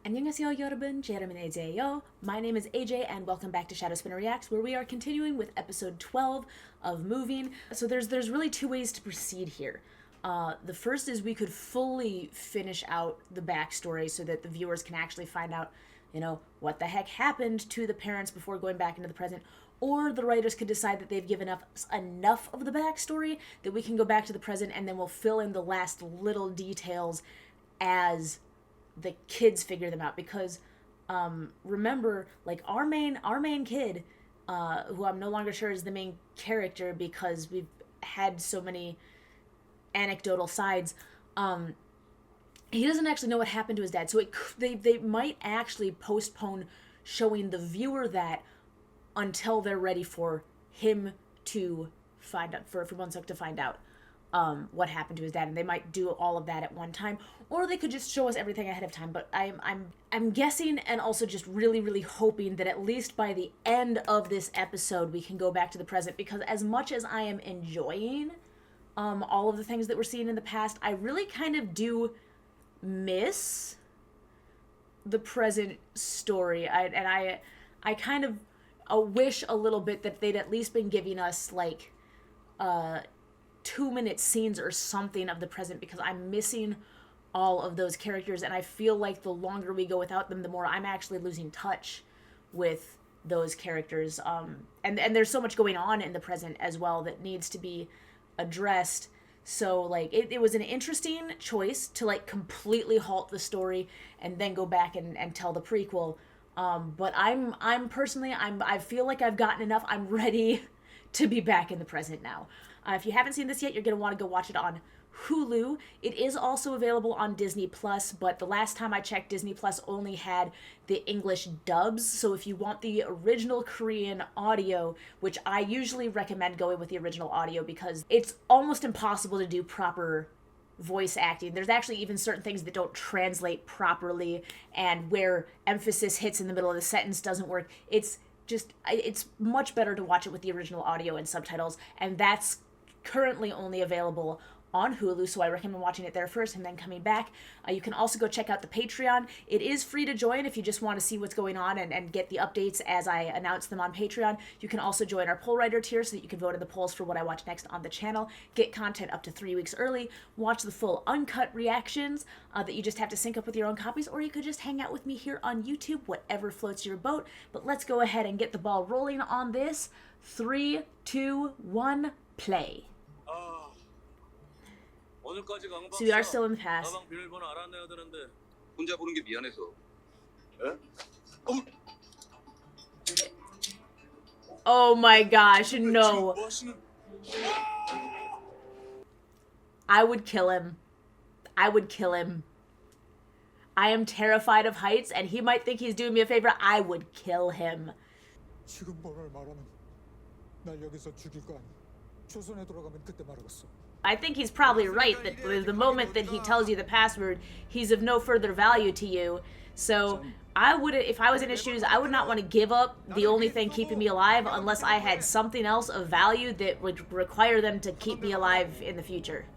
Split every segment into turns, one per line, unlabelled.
안녕하세요 여러분, 제 이름은 AJ예요. My name is AJ and welcome back to Shadow Spinner Reacts, where we are continuing with episode 12 of Moving. So there's really two ways to proceed here. The first is we could fully finish out the backstory so that the viewers can actually find out, what the heck happened to the parents before going back into the present. Or the writers could decide that they've given us enough of the backstory that we can go back to the present and then we'll fill in the last little details as the kids figure them out. Because remember, like our main kid, who I'm no longer sure is the main character because we've had so many anecdotal sides, he doesn't actually know what happened to his dad. So they might actually postpone showing the viewer that until they're ready for him to find out, for Wonsuk to find out what happened to his dad, and they might do all of that at one time, or they could just show us everything ahead of time. But I'm guessing, and also just really hoping that at least by the end of this episode we can go back to the present, because as much as I am enjoying all of the things that we're seeing in the past, I really kind of do miss the present story. I kind of wish a little bit that they'd at least been giving us like 2-minute scenes or something of the present, because I'm missing all of those characters, and I feel like the longer we go without them, the more I'm actually losing touch with those characters. And there's so much going on in the present as well that needs to be addressed. So like it was an interesting choice to like completely halt the story and then go back and tell the prequel. But I'm personally, I feel like I've gotten enough. I'm ready to be back in the present now. If you haven't seen this yet, you're going to want to go watch it on Hulu. It is also available on Disney Plus, but the last time I checked, Disney Plus only had the English dubs. So if you want the original Korean audio, which I usually recommend going with the original audio because it's almost impossible to do proper voice acting. There's actually even certain things that don't translate properly, and where emphasis hits in the middle of the sentence doesn't work. It's much better to watch it with the original audio and subtitles, and that's currently only available on Hulu, so I recommend watching it there first and then coming back. You can also go check out the Patreon. It is free to join if you just want to see what's going on and get the updates as I announce them on Patreon. You can also join our poll writer tier so that you can vote in the polls for what I watch next on the channel, get content up to 3 weeks early, watch the full uncut reactions that you just have to sync up with your own copies, or you could just hang out with me here on YouTube, whatever floats your boat. But let's go ahead and get the ball rolling on this. 3, 2, 1, play. So we are still in the past.
혼자 보는 게 미안해서.
Oh my gosh, no. I would kill him. I would kill him. I am terrified of heights, and he might think he's doing me a favor. I would kill him.
지금 뭐를 말하면 날 여기서 죽일 거 아니야. 조선에 돌아가면 그때 말하겠어.
I think he's probably right that the moment that he tells you the password, he's of no further value to you. So I would, if I was in his shoes, I would not want to give up the only thing keeping me alive unless I had something else of value that would require them to keep me alive in the future.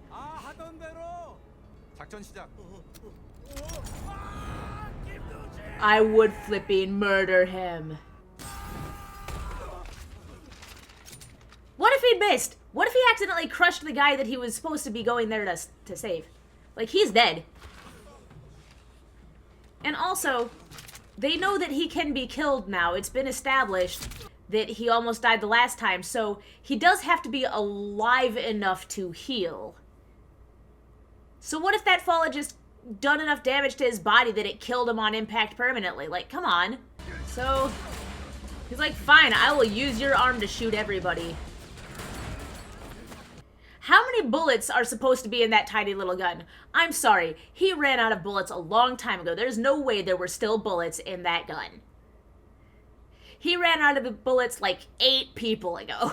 I would flipping murder him. What if he'd missed? What if he accidentally crushed the guy that he was supposed to be going there to save? Like, he's dead. And also, they know that he can be killed now. It's been established that he almost died the last time, so he does have to be alive enough to heal. So what if that fall had just done enough damage to his body that it killed him on impact permanently? Like, come on. So, he's like, fine, I will use your arm to shoot everybody. How many bullets are supposed to be in that tiny little gun? I'm sorry, he ran out of bullets a long time ago. There's no way there were still bullets in that gun. He ran out of bullets like 8 people ago.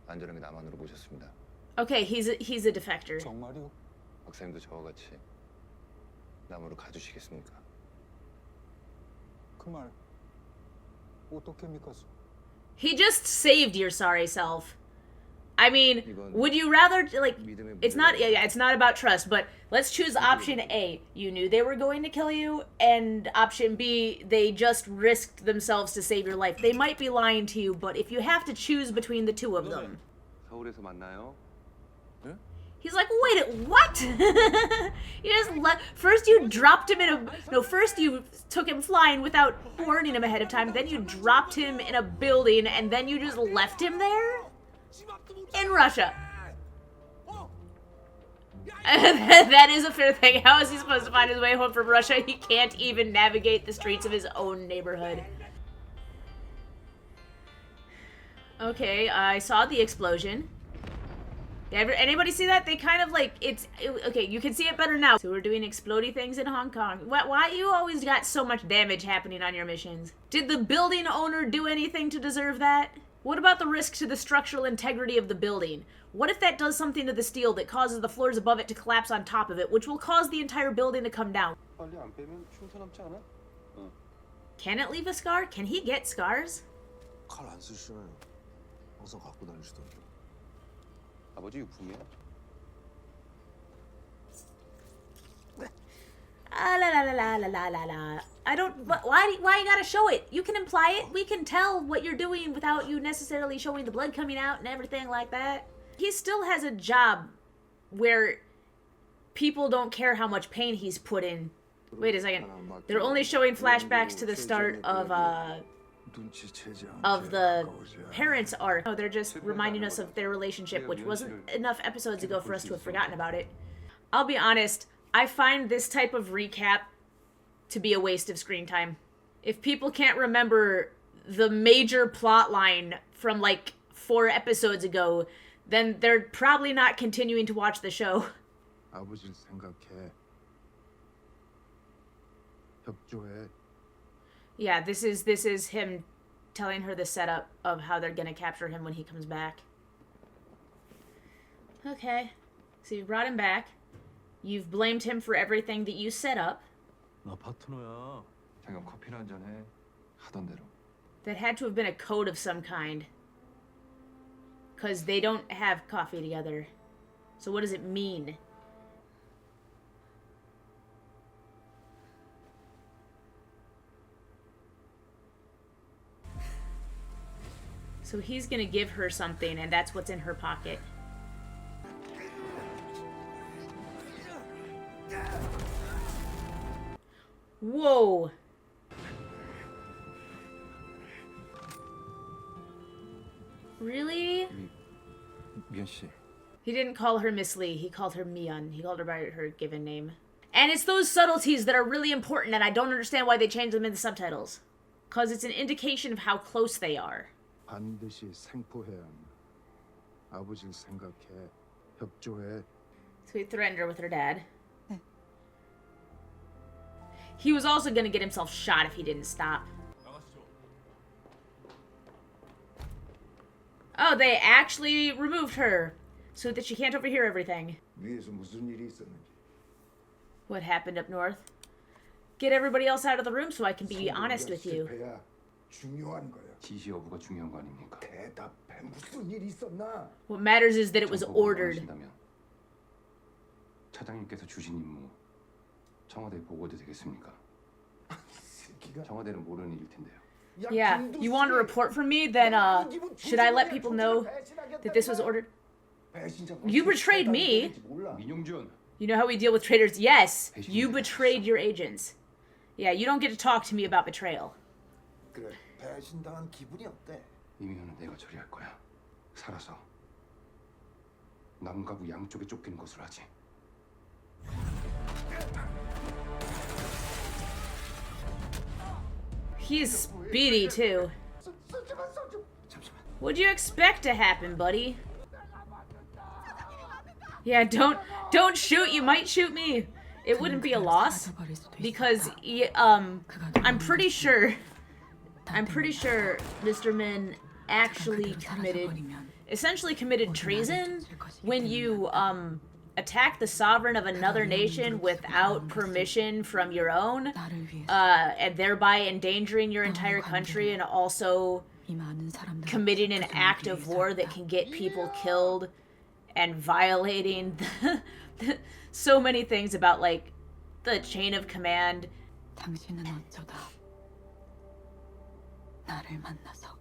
안전하게 남한으로 모셨습니다.
Okay, he's a defector.
정말이요?
박사님도 저와 같이 남으로 가주시겠습니까?
그 말 어떻게 믿겠어?
He just saved your sorry self. I mean, would you rather, like, it's not, yeah, it's not about trust, but let's choose option A. You knew they were going to kill you, and option B, they just risked themselves to save your life. They might be lying to you, but if you have to choose between the two of them.
서울에서 만나요.
He's like, wait, what? You just first you dropped him in a, no, first you took him flying without warning him ahead of time, then you dropped him in a building, and then you just left him there? In Russia. That is a fair thing. How is he supposed to find his way home from Russia? He can't even navigate the streets of his own neighborhood. Okay, I saw the explosion. Anybody see that? They kind of like, okay, you can see it better now. So we're doing explodey things in Hong Kong. Why you always got so much damage happening on your missions? Did the building owner do anything to deserve that? What about the risk to the structural integrity of the building? What if that does something to the steel that causes the floors above it to collapse on top of it, which will cause the entire building to come down?
빨리 안 빼면 흉터 남지 않아?
Can it leave a scar? Can he get scars?
칼 안 쓰시잖아요. 항상 갖고 다니시던데.
아버지 유품이야?
La la la la la la la la. I don't. Why you gotta show it? You can imply it. We can tell what you're doing without you necessarily showing the blood coming out and everything like that. He still has a job where people don't care how much pain he's put in. Wait a second. They're only showing flashbacks to the start of the parents' arc. No, they're just reminding us of their relationship, which wasn't enough episodes ago for us to have forgotten about it. I'll be honest, I find this type of recap to be a waste of screen time. If people can't remember the major plot line from like 4 episodes ago, then they're probably not continuing to watch the show.
아버지를 생각해. 협조해.
Yeah, this is him telling her the setup of how they're gonna capture him when he comes back. Okay, so you brought him back. You've blamed him for everything that you set up.
나 파트너야.
잠깐 커피나 한잔 해. 하던 대로.
That had to have been a code of some kind. Because they don't have coffee together. So what does it mean? So he's gonna give her something, and that's what's in her pocket. Whoa! Really?
미연 씨.
He didn't call her Miss Lee, he called her Mian. He called her by her given name. And it's those subtleties that are really important, and I don't understand why they changed them in the subtitles. Because it's an indication of how close they are.
반드시 생포해야 한다. 아버지를 생각해. 협조해.
So he threatened her with her dad. He was also gonna get himself shot if he didn't stop. Oh, they actually removed her so that she can't overhear everything.
위에서 무슨 일이 있었는지.
What happened up north? Get everybody else out of the room so I can be honest with you.
실패야. 중요한 거야.
지시 여부가 중요한 거 아닙니까?
대답해. 무슨 일이 있었나?
What matters is that it was ordered.
차장님께서 주신 임무 청와대에 보고도 되겠습니까? 청와대는 모르는 일일 텐데요.
Yeah, you want a report from me? Then, should I let people know that this was ordered? You betrayed me.
민용준.
You know how we deal with traitors? Yes, you betrayed your agents. Yeah, you don't get to talk to me about betrayal.
그래, 배신당한 기분이 어때?
이민호는 내가 처리할 거야. 살아서 남과 부 양쪽에 쫓기는 것으로 하지.
He's speedy too. What'd you expect to happen, buddy? Yeah, don't shoot. You might shoot me. It wouldn't be a loss because I'm pretty sure Mr. Min actually essentially committed treason when you attack the sovereign of another nation without permission from your own, and thereby endangering your entire country and also
이 많은 사람들
committing an act of war that can get people killed and violating so many things about like the chain of command.
당신은 어쩌다 나를 만나서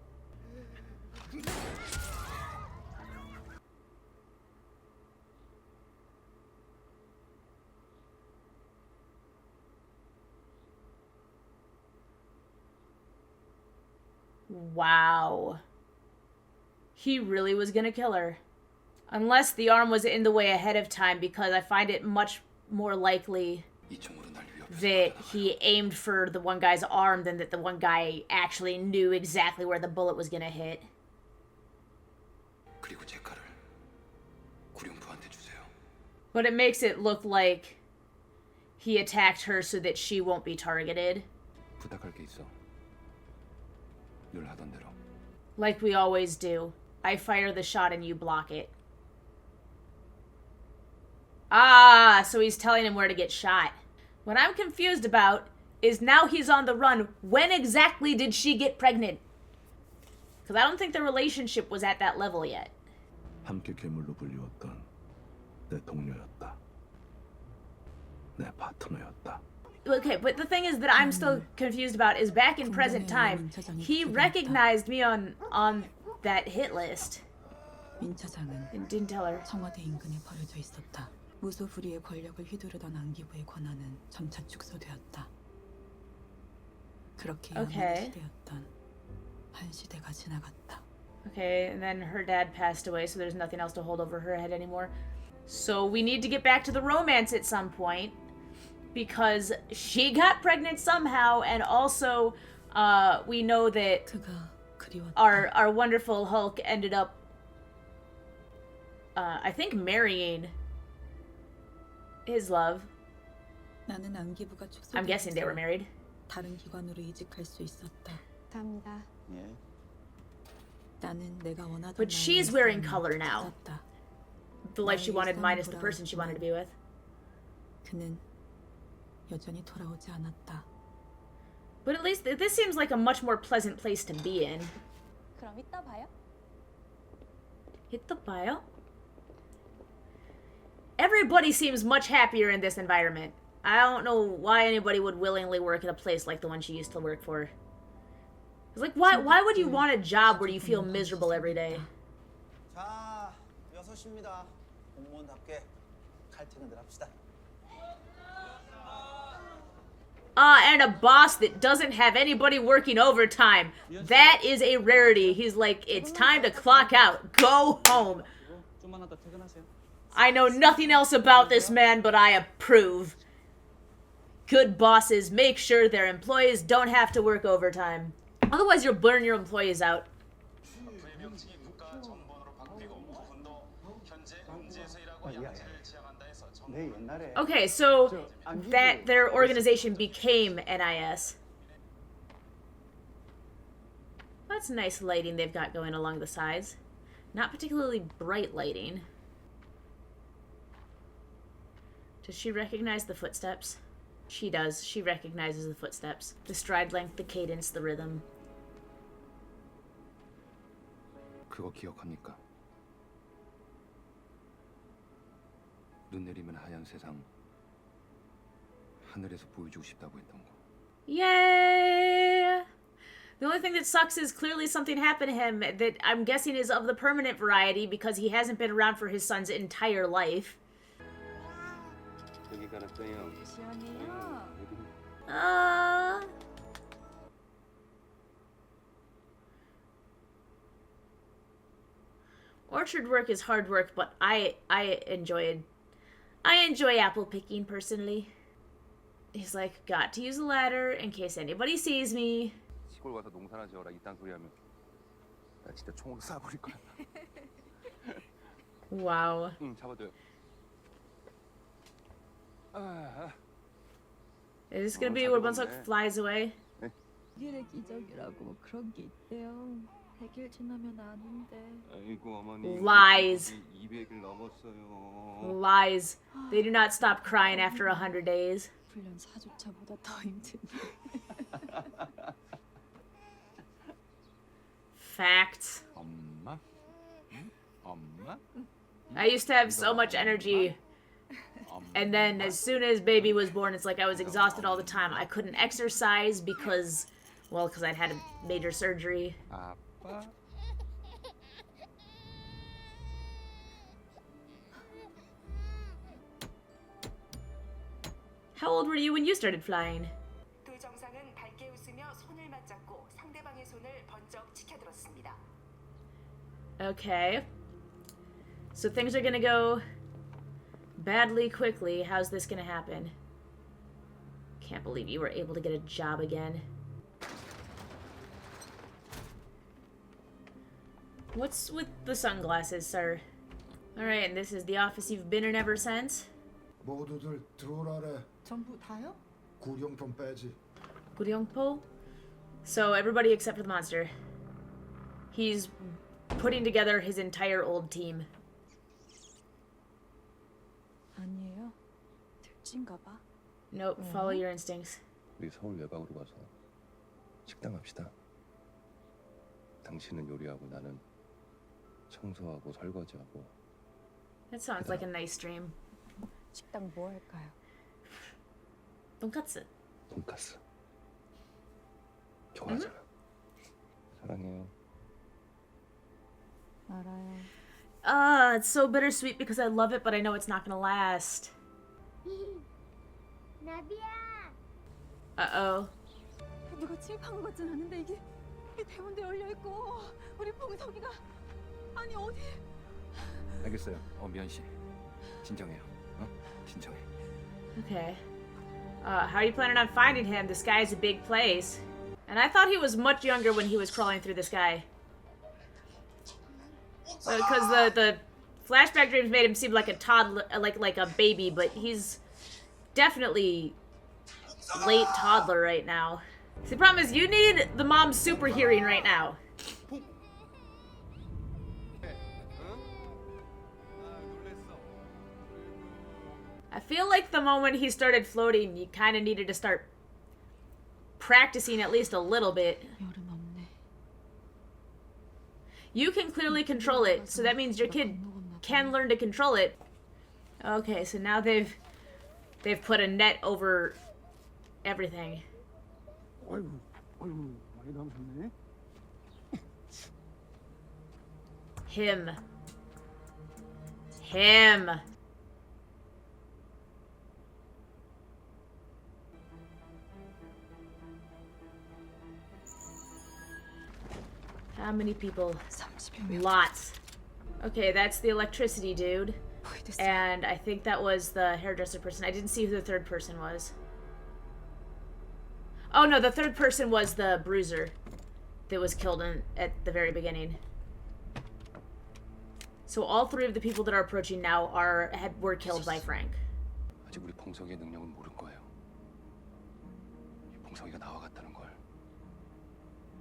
Wow. He really was gonna kill her. Unless the arm was in the way ahead of time, because I find it much more likely
이 총으로 날 위협해서
that he aimed for the one guy's arm than that the one guy actually knew exactly where the bullet was gonna hit.
그리고 제 칼을 구룡포한테 주세요.
But it makes it look like he attacked her so that she won't be targeted.
부탁할 게 있어. 늘 하던 대로.
Like we always do. I fire the shot and you block it. Ah, so he's telling him where to get shot. What I'm confused about is now he's on the run. When exactly did she get pregnant? Because I don't think the relationship was at that level yet.
함께 괴물로 불리웠던 내 동료였다. 내 파트너였다.
Okay, but the thing is that I'm still confused about is back in present time, he recognized me on that hit list.
민 차장은
And didn't tell her.
청와대 인근에 버려져 있었다. 무소불위의 권력을 휘두르던 안기부의 권한은 점차 축소되었다. 그렇게
Okay.
영원히 시대였던 한 시대가 지나갔다.
Okay, and then her dad passed away, so there's nothing else to hold over her head anymore. So we need to get back to the romance at some point, because she got pregnant somehow, and also we know that
그가 그리웠다.
our wonderful Hulk ended up, I think, marrying his love.
나는 안기부가
I'm guessing they were
축소되면서
married.
다른 기관으로 이직할 수 있었다.
감사합니다.
예.
나는 내가 원하던
But she's
나의
wearing
삶을
color now.
찾았다.
The life she wanted minus the person she wanted to be with.
그는 여전히 돌아오지 않았다.
But at least this seems like a much more pleasant place to be in.
그럼 이따 봐요.
Hit the bio. Everybody seems much happier in this environment. I don't know why anybody would willingly work at a place like the one she used to work for. It's like, why would you want a job where you feel miserable every day?
자, 6시입니다. 공무원답게 칼퇴근들 합시다.
And a boss that doesn't have anybody working overtime. That is a rarity. He's like, it's time to clock out. Go home.
좀만 하다 퇴근하세요.
I know nothing else about this man, but I approve. Good bosses make sure their employees don't have to work overtime. Otherwise, you'll burn your employees out. Okay, so that their organization became NIS. That's nice lighting they've got going along the sides. Not particularly bright lighting. Does she recognize the footsteps? She does. She recognizes the footsteps. The stride length, the cadence, the rhythm.
그거 기억합니까? 눈 내리면 하얀 세상 하늘에서 보여주고 싶다고 했던 거.
Yay! The only thing that sucks is clearly something happened to him that I'm guessing is of the permanent variety because he hasn't been around for his son's entire life.
여기 갈았어요.
시원해요.
Orchard work is hard work, but I enjoy apple picking personally. He's like, got to use a ladder in case anybody sees me.
시골 가서 농사나 지어라 이딴 소리 하면 나 진짜 총으로 쏴버릴 거야.
Wow.
응, 잡아줘요.
Is this gonna be where Bunsok flies away?
일의 기적이라고 그런 게 있대요. 100일 지나면 아는데.
아이고 어머니.
Lies.
200일 넘었어요.
Lies. They do not stop crying after 100 days.
훈련 4주차보다 더 힘든데.
Facts.
엄마? 응? 엄마?
I used to have so much energy, and then as soon as baby was born, it's like I was exhausted all the time. I couldn't exercise because I'd had a major surgery.
아빠?
How old were you when you started flying?
두 정상은 밝게 웃으며 손을 맞잡고 상대방의 손을 번쩍 치켜들었습니다.
Okay. So things are gonna go badly quickly. How's this gonna happen? Can't believe you were able to get a job again. What's with the sunglasses, sir? Alright, and this is the office you've been in ever since?
모두들 들어오라래.
전부 다요?
구경 좀 빼지.
Guryongpo? So everybody except for the monster. He's putting together his entire old team.
아니에요. 들찐가 봐.
Nope, follow your instincts.
우리 서울 외곽으로 가서 식당 합시다. 당신은 요리하고 나는 청소하고 설거지하고.
That sounds like a nice dream.
식당 뭐 할까요?
돈까스.
돈가스. 좋아하잖아. 사랑해요.
알아요.
It's so bittersweet because I love it, but I know it's not gonna last. Uh-oh.
누가 침입한 것 같진 않은데 이게 대문도 열려 있고 우리 봉석이가 아니 어디?
알겠어요. 미연 씨. 진정해요. 진정해.
Okay. How are you planning on finding him? The sky is a big place. And I thought he was much younger when he was crawling through the sky. Because the flashback dreams made him seem like a toddler, like a baby, but he's definitely late toddler right now. See, the problem is you need the mom's super hearing right now. I feel like the moment he started floating, you kind of needed to start practicing at least a little bit.
열은 없네.
You can clearly control it, so that means your kid can learn to control it. Okay, so now they've put a net over everything.
아이고, 많이 남으셨네.
Him. How many people?
30여 명.
Lots. Okay, that's the electricity dude.
보이듯이.
And I think that was the hairdresser person. I didn't see who the third person was. Oh no, the third person was the bruiser that was killed at the very beginning. So all three of the people that are approaching now were killed by Frank.
아직 우리 봉석이의 능력은 모른 거예요. 이 봉석이가 나와 같다는 걸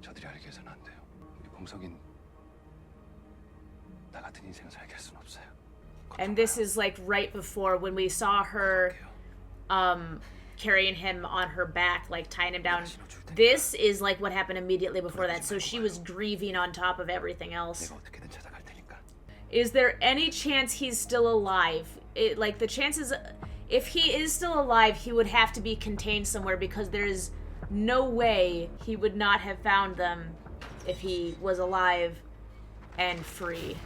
저들이 알게 해서는 안 돼요. 우리 봉석인 나 같은 인생을 살게 할 수는 없어요.
And this is like right before when we saw her carrying him on her back, like tying him down. This is like what happened immediately before that. So she was grieving on top of everything else.
내가 어떻게든 찾아갈 테니까.
Is there any chance he's still alive? Like the chances, if he is still alive, he would have to be contained somewhere because there's no way he would not have found them if he was alive and free.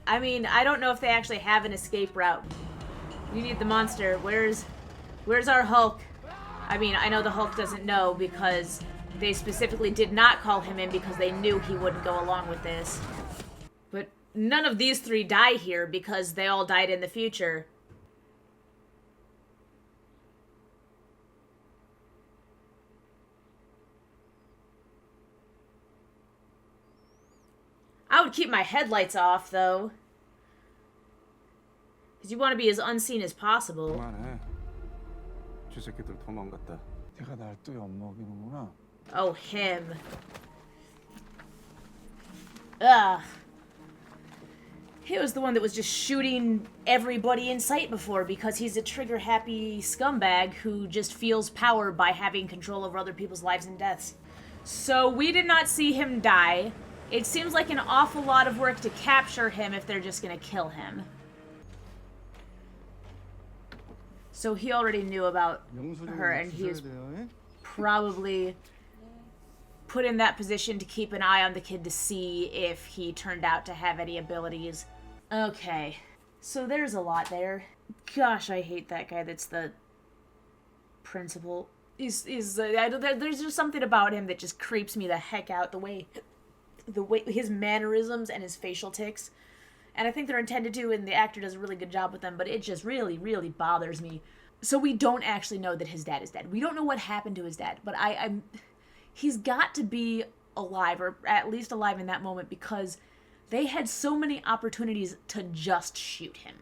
I mean, I don't know if they actually have an escape route. We need the monster. Where's our Hulk? I mean, I know the Hulk doesn't know because they specifically did not call him in because they knew he wouldn't go along with this. But none of these three die here because they all died in the future. I would keep my headlights off, though. Because you want to be as unseen as possible.
그만해. 저 새끼들 도망갔다. 내가 날 또 엿먹이는구나.
Oh, him. Ugh. He was the one that was just shooting everybody in sight before because he's a trigger-happy scumbag who just feels power by having control over other people's lives and deaths. So we did not see him die. It seems like an awful lot of work to capture him if they're just gonna kill him. So he already knew about her, and he's probably put in that position to keep an eye on the kid to see if he turned out to have any abilities. Okay, so there's a lot there. Gosh, I hate that guy that's the principal. There's just something about him that just creeps me the heck out, the way his mannerisms and his facial tics. And I think they're intended to, and the actor does a really good job with them, but it just really, really bothers me. So we don't actually know that his dad is dead. We don't know what happened to his dad, but he's got to be alive, or at least alive in that moment, because they had so many opportunities to just shoot him.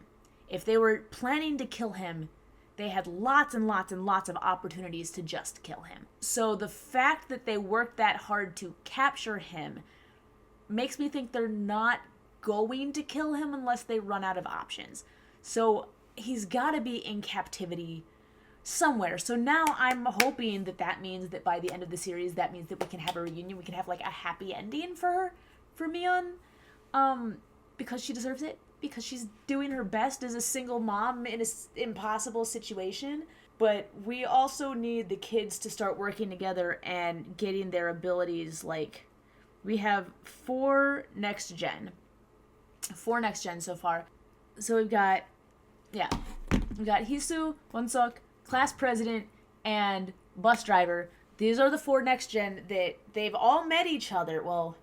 If they were planning to kill him, they had lots and lots and lots of opportunities to just kill him. So the fact that they worked that hard to capture him makes me think they're not going to kill him unless they run out of options. So he's got to be in captivity somewhere. So now I'm hoping that means that by the end of the series, that means that we can have a reunion. We can have like a happy ending for Mion, because she deserves it. Because she's doing her best as a single mom in an impossible situation. But we also need the kids to start working together and getting their abilities. Like, we have 4 next gen so far. So we've got Hisu, Wonsuk, class president, and bus driver. These are the 4 next gen that they've all met each other. Well,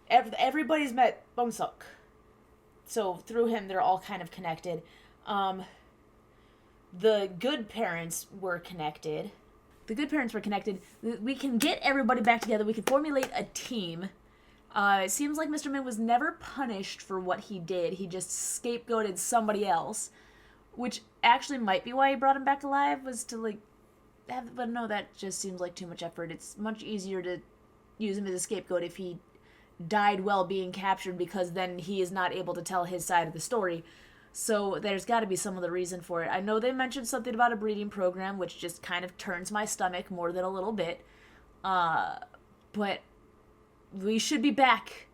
everybody's met Wonsuk. So through him, they're all kind of connected. The good parents were connected. We can get everybody back together. We can formulate a team. It seems like Mr. Min was never punished for what he did. He just scapegoated somebody else. Which actually might be why he brought him back alive, was to, like, but no, that just seems like too much effort. It's much easier to use him as a scapegoat if he died while being captured, because then he is not able to tell his side of the story. So there's got to be some other reason for it. I know they mentioned something about a breeding program, which just kind of turns my stomach more than a little bit. But we should be back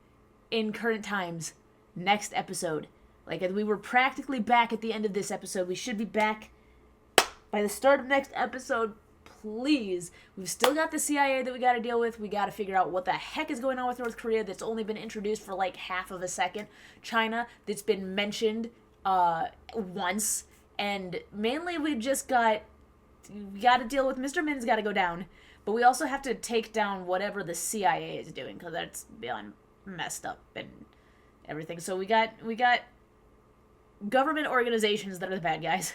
in current times next episode. Like, we were practically back at the end of this episode. We should be back by the start of next episode. Please. We've still got the CIA that we got to deal with. We got to figure out what the heck is going on with North Korea that's only been introduced for like half of a second. China, that's been mentioned once. And mainly we got to deal with Mr. Min's got to go down. But we also have to take down whatever the CIA is doing, because that's beyond messed up and everything. So we got government organizations that are the bad guys.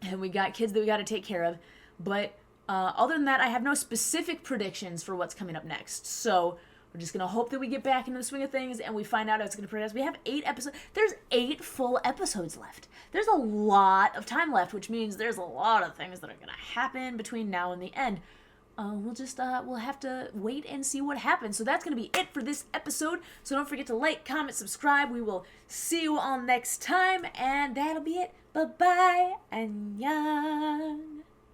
And we got kids that we got to take care of. But other than that, I have no specific predictions for what's coming up next. So we're just going to hope that we get back into the swing of things and we find out how it's going to progress. We have 8 episodes. There's 8 full episodes left. There's a lot of time left, which means there's a lot of things that are going to happen between now and the end. We'll have to wait and see what happens. So that's going to be it for this episode. So don't forget to like, comment, subscribe. We will see you all next time. And that'll be it. Bye-bye. Annyeong.